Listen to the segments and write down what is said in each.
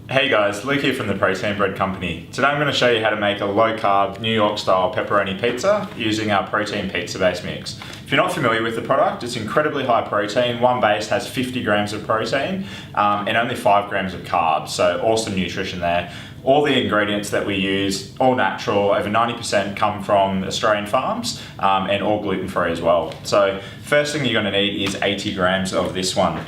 Hey guys, Luke here from the Protein Bread Company. Today I'm going to show you how to make a low-carb, New York-style pepperoni pizza using our protein pizza base mix. If you're not familiar with the product, it's incredibly high protein. One base has 50 grams of protein and only 5 grams of carbs, so awesome nutrition there. All the ingredients that we use, all natural, over 90% come from Australian farms and all gluten-free as well. So first thing you're going to need is 80 grams of this one.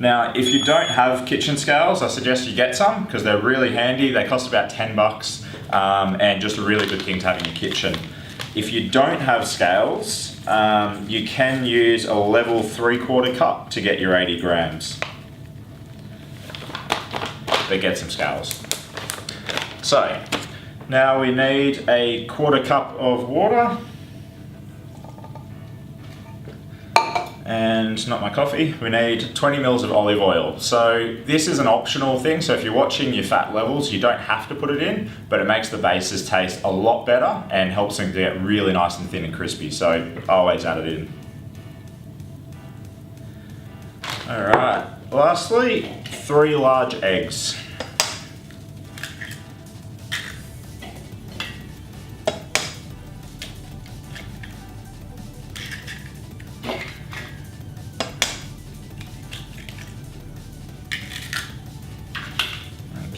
Now, if you don't have kitchen scales, I suggest you get some because they're really handy. They cost about 10 bucks and just a really good thing to have in your kitchen. If you don't have scales, you can use a level 3/4 cup to get your 80 grams. But get some scales. So, now we need a 1/4 cup of water. And not my coffee, we need 20 mils of olive oil. So this is an optional thing, so if you're watching your fat levels, you don't have to put it in, but it makes the bases taste a lot better and helps them to get really nice and thin and crispy, so I always add it in. Alright, lastly, 3 large eggs.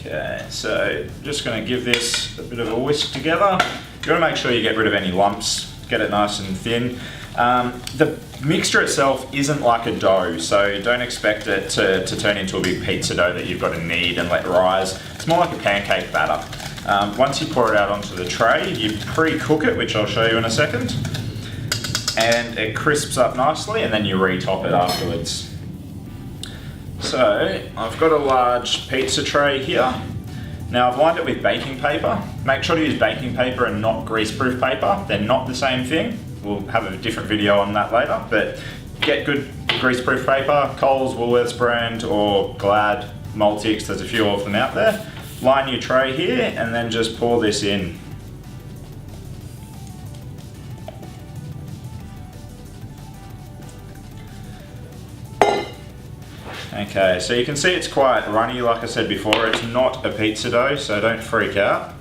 Okay, so just going to give this a bit of a whisk together. You want to make sure you get rid of any lumps, get it nice and thin. The mixture itself isn't like a dough, so don't expect it to turn into a big pizza dough that you've got to knead and let rise. It's more like a pancake batter. Once you pour it out onto the tray, you pre-cook it, which I'll show you in a second, and it crisps up nicely, and then you re-top it afterwards. So, I've got a large pizza tray here. Now I've lined it with baking paper. Make sure to use baking paper and not greaseproof paper. They're not the same thing. We'll have a different video on that later, but get good greaseproof paper, Coles, Woolworths brand, or Glad, Multix, there's a few of them out there. Line your tray here and then just pour this in. Okay, so you can see it's quite runny, like I said before. It's not a pizza dough, so don't freak out.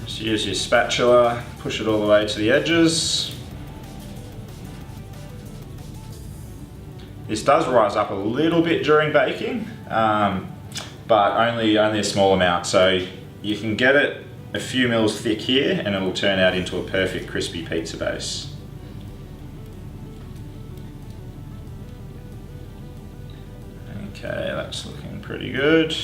Just use your spatula, push it all the way to the edges. This does rise up a little bit during baking, but only a small amount. So you can get it a few mils thick here and it will turn out into a perfect crispy pizza base. Okay, that's looking pretty good.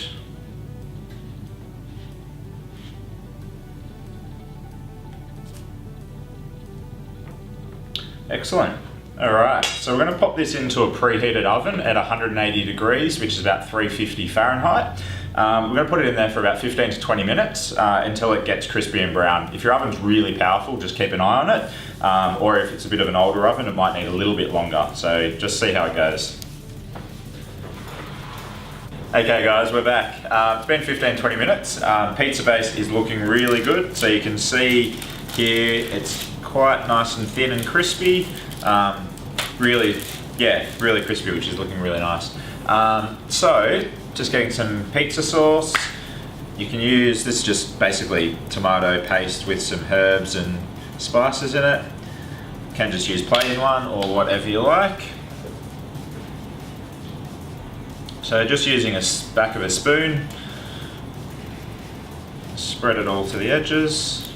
Excellent. Alright, so we're going to pop this into a preheated oven at 180 degrees, which is about 350 Fahrenheit. We're going to put it in there for about 15 to 20 minutes until it gets crispy and brown. If your oven's really powerful, just keep an eye on it. Or if it's a bit of an older oven, it might need a little bit longer. So just see how it goes. Okay guys, we're back. It's been 15-20 minutes. Pizza base is looking really good. So you can see here, it's quite nice and thin and crispy. Really crispy, which is looking really nice. So, just getting some pizza sauce. You can use, this is just basically tomato paste with some herbs and spices in it. You can just use plain one or whatever you like. So just using a back of a spoon, spread it all to the edges.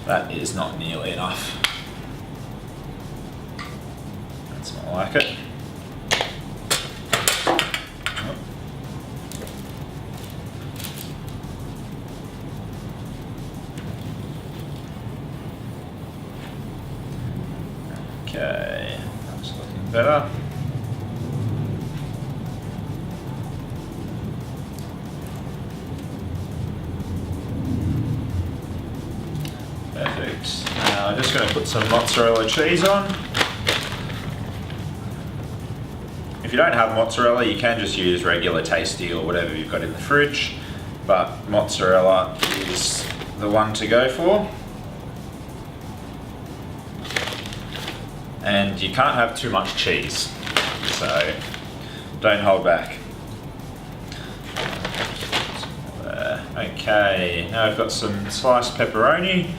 That is not nearly enough. That's not like it. Okay, that's looking better. Perfect. Now I'm just going to put some mozzarella cheese on. If you don't have mozzarella, you can just use regular Tasty or whatever you've got in the fridge, but mozzarella is the one to go for. And you can't have too much cheese. so don't hold back. Okay, now I've got some sliced pepperoni.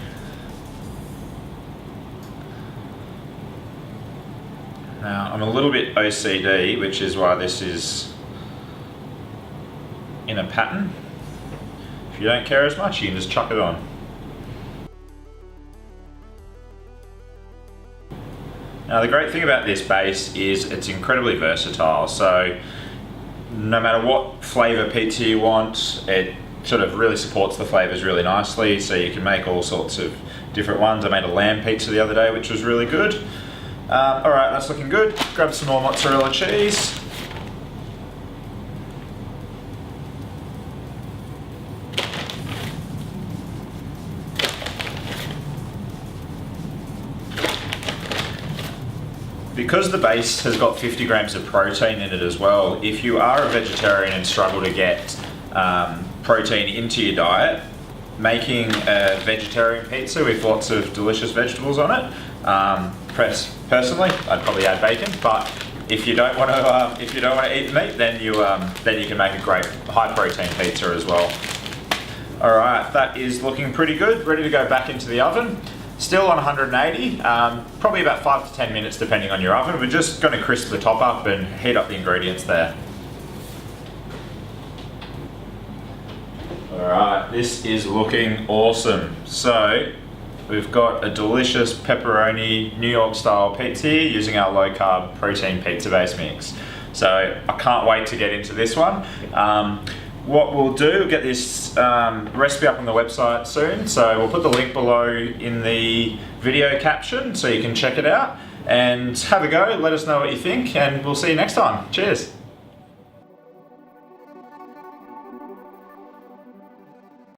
Now I'm a little bit OCD, which is why this is in a pattern. If you don't care as much, you can just chuck it on. Now the great thing about this base is it's incredibly versatile, so no matter what flavour pizza you want, it sort of really supports the flavours really nicely, so you can make all sorts of different ones. I made a lamb pizza the other day, which was really good. Alright, that's looking good. Grab some more mozzarella cheese. Because the base has got 50 grams of protein in it as well, if you are a vegetarian and struggle to get protein into your diet, making a vegetarian pizza with lots of delicious vegetables on it, personally, I'd probably add bacon. But if you don't want to, eat meat, then you can make a great high protein pizza as well. All right, that is looking pretty good. Ready to go back into the oven. Still on 180, probably about 5 to 10 minutes depending on your oven. We're just going to crisp the top up and heat up the ingredients there. Alright, this is looking awesome. So, we've got a delicious pepperoni New York style pizza here using our low carb protein pizza base mix. So, I can't wait to get into this one. What we'll do, we'll get this recipe up on the website soon, so we'll put the link below in the video caption so you can check it out and have a go, let us know what you think, and we'll see you next time. Cheers!